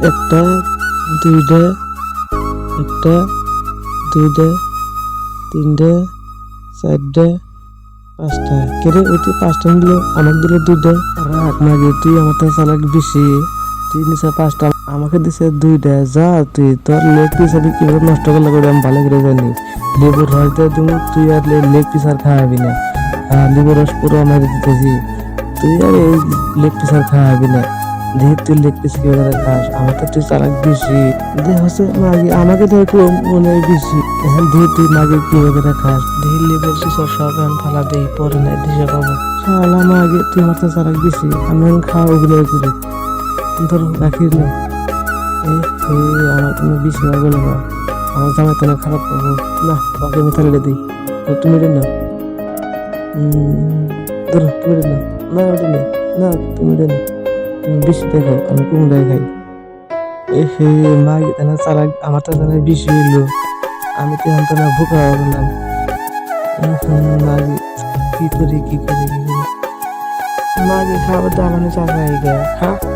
একটা দুইটা একটা দুইটা তিনটা চারটা পাঁচটা কেরে ওই তুই পাঁচটা নিল আমাকে দিল দুইটা রাখ মাগে তুই আমার থেকে চালাক বেশি তুই নিছে পাঁচটা আমাকে দিছে দুইটা যা তুই তোর লেগ পিস আমি কিভাবে নষ্ট করলে করে আমি ভালো করে জানি লেবুর রস দিয়ে তুমি তুই আর লেগ পিস আর খাওয়াবি না লেবুর রস পুরো আমার দিতেছি তুই আর এই লেগ পিস আর খাওয়াবি না দেখ তুই লেগ পিস কিভাবে খাস আমার তো তুই চালাক বেশি দেখ হচ্ছে মাগে আমাকে তো একটু মনে হয় বেশি এখন দেখ তুই মাগে কিভাবে খাস দেখ লেবুর সুসর সব এখন ফালা দেই পরে না দিশে পাবো শালা মাগে তুই আমার তো চালাক বেশি আমি এখন খাওয়া ওগুলো করি ধর রাখি না আমার কোনো বেশি হয়ে গেল না আমার জামাই তো খারাপ পাবো না বাকি আমি তাহলে দিই তুমি রে না ধরো তুমি রে না না ওটা নেই না তুমি রে না বেশি দেখো আমি কোনটাই খাই হে মা না চালাক আমার তো জানাই বেশি হইলো আমি তো এখন তো না ভুকা হয়ে গেলাম মাগে কি করি মাগে খাবার দাবার চালাই খা